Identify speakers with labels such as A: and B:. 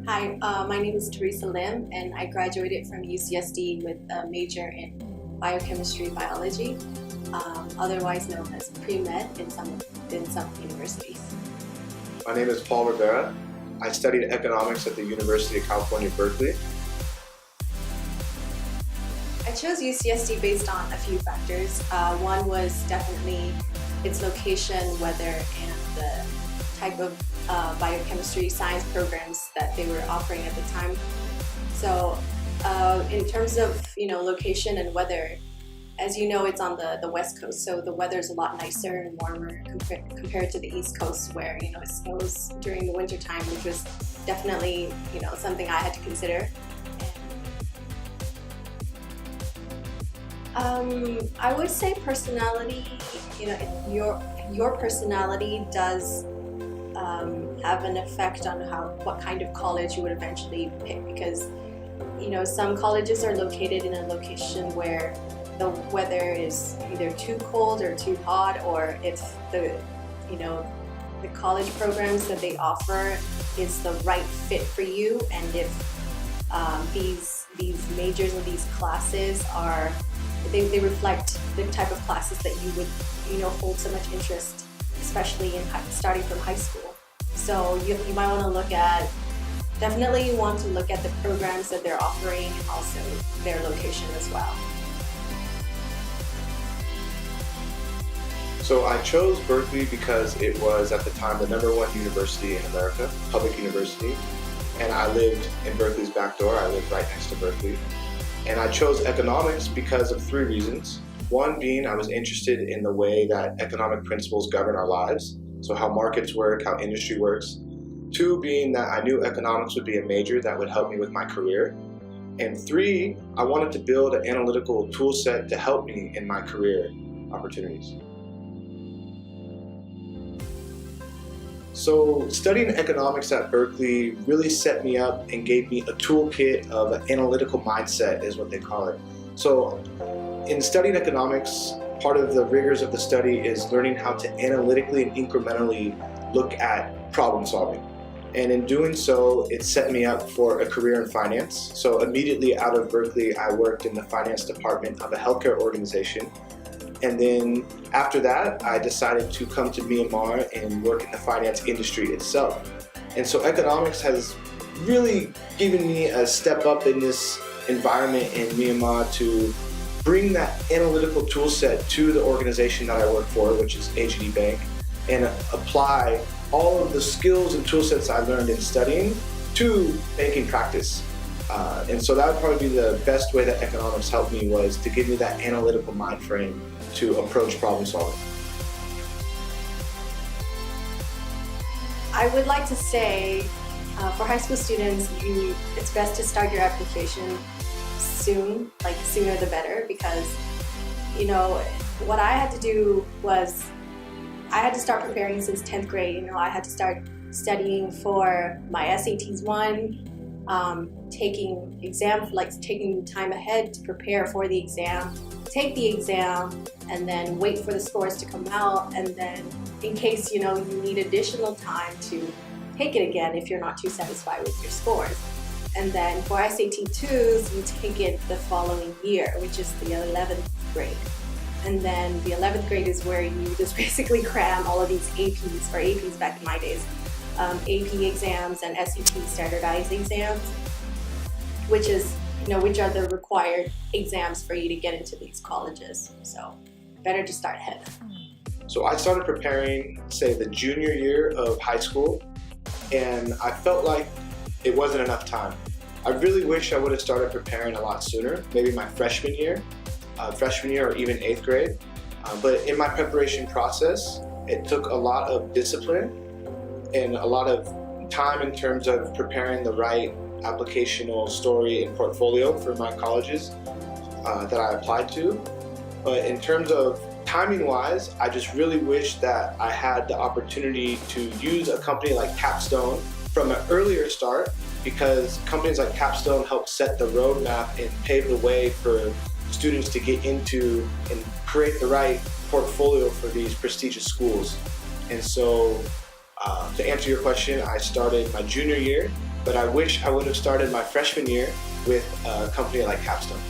A: Hi, my name is Teresa Lim, and I graduated from UCSD with a major in biochemistry biology, otherwise known as pre-med in some universities.
B: My name is Paul Rivera. I studied economics at the University of California, Berkeley.
A: I chose UCSD based on a few factors. One was definitely its location, weather, and the type of biochemistry science programs that they were offering at the time. So in terms of location and weather, as you know, it's on the west coast, so the weather is a lot nicer and warmer compared to the east coast, where it snows during the winter time, which was definitely something I had to consider. I would say personality. Your personality does have an effect on what kind of college you would eventually pick, because some colleges are located in a location where the weather is either too cold or too hot, or if the college programs that they offer is the right fit for you, and if these majors and these classes they reflect the type of classes that you would hold so much interest, especially starting from high school. So you might want to definitely want to look at the programs that they're offering and also their location as well.
B: So I chose Berkeley because it was at the time the #1 university in America, public university, and I lived in Berkeley's back door. I lived right next to Berkeley. And I chose economics because of 3 reasons. One being I was interested in the way that economic principles govern our lives, so how markets work, how industry works. 2 being that I knew economics would be a major that would help me with my career. And 3, I wanted to build an analytical tool set to help me in my career opportunities. So studying economics at Berkeley really set me up and gave me a toolkit of an analytical mindset, is what they call it. So in studying economics, part of the rigors of the study is learning how to analytically and incrementally look at problem solving. And in doing so, it set me up for a career in finance. So immediately out of Berkeley, I worked in the finance department of a healthcare organization. And then after that, I decided to come to Myanmar and work in the finance industry itself. And so economics has really given me a step up in this environment in Myanmar to bring that analytical tool set to the organization that I work for, which is AGD Bank, and apply all of the skills and tool sets I learned in studying to banking practice. And so that would probably be the best way that economics helped me, was to give me that analytical mind frame to approach problem solving.
A: I would like to say for high school students, it's best to start your application soon, like sooner the better, because what I had to do was I had to start preparing since 10th grade. I had to start studying for my SATs taking time ahead to prepare for the exam, take the exam, and then wait for the scores to come out, and then in case you need additional time to take it again if you're not too satisfied with your scores. And then for SAT 2s, you take it the following year, which is the 11th grade. And then the 11th grade is where you just basically cram all of these APs back in my days, AP exams and SAT standardized exams, which are the required exams for you to get into these colleges. So better to start ahead.
B: So I started preparing, say, the junior year of high school, and I felt like it wasn't enough time. I really wish I would have started preparing a lot sooner, maybe my freshman year or even 8th grade. But in my preparation process, it took a lot of discipline and a lot of time in terms of preparing the right applicational story and portfolio for my colleges that I applied to. But in terms of timing-wise, I just really wish that I had the opportunity to use a company like Capstone from an earlier start, because companies like Capstone help set the roadmap and pave the way for students to get into and create the right portfolio for these prestigious schools. And so to answer your question, I started my junior year but I wish I would have started my freshman year with a company like Capstone.